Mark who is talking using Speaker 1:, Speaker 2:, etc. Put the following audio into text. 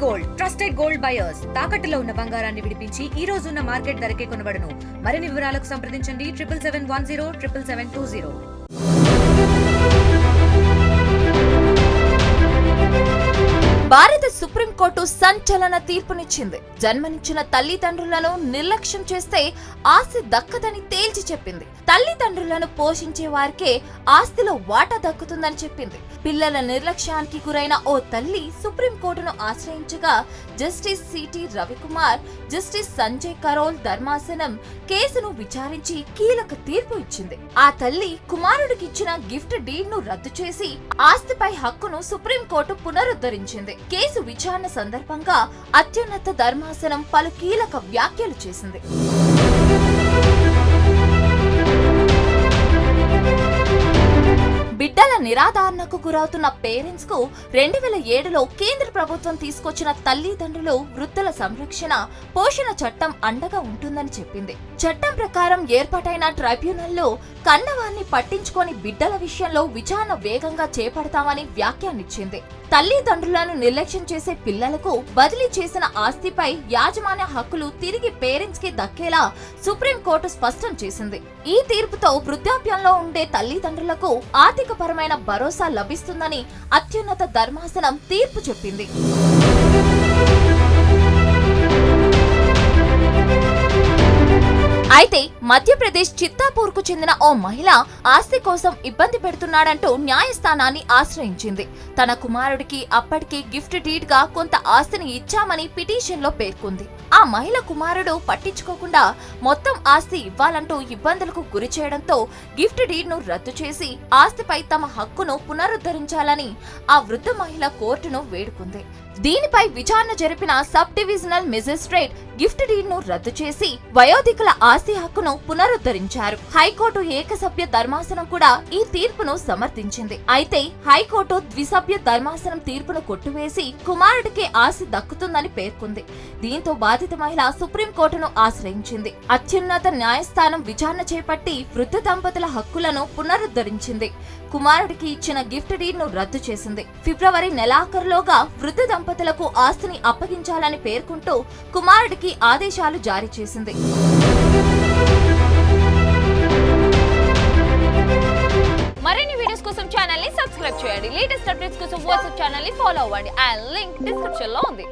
Speaker 1: Gold trusted gold buyers తాకట్టులో ఉన్న బంగారాన్ని విడిపించి ఈ రోజు ఉన్న మార్కెట్ ధరకే కొనబడును. మరిన్ని వివరాలకు సంప్రదించండి 7771077720.
Speaker 2: భారత సుప్రీంకోర్టు సంచలన తీర్పునిచ్చింది. జన్మనిచ్చిన తల్లిదండ్రులను నిర్లక్ష్యం చేస్తే ఆస్తి దక్కదని తేల్చి చెప్పింది. తల్లిదండ్రులను పోషించే వారికే ఆస్తిలో వాటా దక్కుతుందని చెప్పింది. పిల్లల నిర్లక్ష్యానికి గురైన ఓ తల్లి సుప్రీంకోర్టును ఆశ్రయించగా జస్టిస్ సిటి రవికుమార్, జస్టిస్ సంజయ్ కరోల్ ధర్మాసనం కేసును విచారించి కీలక తీర్పు ఇచ్చింది. ఆ తల్లి కుమారుడికిచ్చిన గిఫ్ట్ డీడ్ ను రద్దు చేసి ఆస్తిపై హక్కును సుప్రీంకోర్టు పునరుద్ధరించింది. కేసు విచారణ సందర్భంగా అత్యున్నత ధర్మాసనం పలు కీలక వ్యాఖ్యలు చేసింది. బిడ్డల నిరాధారణకు గురవుతున్న పేరెంట్స్ కు 2007లో కేంద్ర ప్రభుత్వం తీసుకొచ్చిన తల్లిదండ్రులు వృద్ధుల సంరక్షణ పోషణ చట్టం అండగా ఉంటుందని చెప్పింది. చట్టం ప్రకారం ఏర్పాటైన ట్రైబ్యునల్లో కన్నవారిని పట్టించుకొని బిడ్డల విషయంలో విచారణ వేగంగా చేపడతామని వ్యాఖ్యానిచ్చింది. తల్లిదండ్రులను నిర్లక్ష్యం చేసే పిల్లలకు బదిలీ చేసిన ఆస్తిపై యాజమాన్య హక్కులు తిరిగి పేరెంట్స్ కి దక్కేలా సుప్రీంకోర్టు స్పష్టం చేసింది. ఈ తీర్పుతో వృద్ధాప్యంలో ఉండే తల్లిదండ్రులకు ఆర్థికపరమైన భరోసా లభిస్తుందని అత్యున్నత ధర్మాసనం తీర్పు చెప్పింది. అయితే మధ్యప్రదేశ్ చిత్తాపూర్ కు చెందిన ఓ మహిళ ఆస్తి కోసం ఇబ్బంది పెడుతున్నాడంటూ న్యాయస్థానాన్ని ఆశ్రయించింది. తన కుమారుడికి అప్పటికే గిఫ్ట్ డీడ్ గా కొంత ఆస్తిని ఇచ్చామని పిటిషన్ లో పేర్కొంది. ఆ మహిళ కుమారుడు పట్టించుకోకుండా మొత్తం ఆస్తి ఇవ్వాలంటూ ఇబ్బందులకు గురి చేయడంతో గిఫ్ట్ డీడ్ ను రద్దు చేసి ఆస్తిపై తమ హక్కును పునరుద్ధరించాలని ఆ వృద్ధ మహిళ కోర్టును వేడుకుంది. దీనిపై విచారణ జరిపిన sub divisional magistrate gift deed ను రద్దు చేసి వయోధికుల ఆస్తి హక్కును పునరుద్ధరించారు. హైకోర్టు ఏకసభ్య ధర్మాసనం కూడా ఈ తీర్పును సమర్థించింది. అయితే హైకోర్టు ద్విసభ్య ధర్మాసనం తీర్పును కొట్టివేసి కుమారుడికి ఆస్తి దక్కుతుందని పేర్కొంది. దీంతో బాధిత మహిళ సుప్రీంకోర్టును ఆశ్రయించింది. అత్యున్నత న్యాయస్థానం విచారణ చేపట్టి వృద్ధ దంపతుల హక్కులను పునరుద్ధరించింది. కుమారుడికి ఇచ్చిన గిఫ్ట్ డీడ్ ను రద్దు చేసింది. ఫిబ్రవరి నెలాఖరులోగా వృద్ధ దంపతులకు ఆస్తిని అప్పగించాలని పేర్కొంటూ కుమారుడికి ఆదేశాలు జారీ చేసింది.
Speaker 3: మరిన్ని వీడియోస్ కోసం ఛానల్ ని సబ్స్క్రైబ్ చేయండి. లేటెస్ట్ అప్డేట్స్ కోసం వాట్సాప్ ఛానల్ ని ఫాలో అవ్వండి. ఆ లింక్ డిస్క్రిప్షన్ లో ఉంది.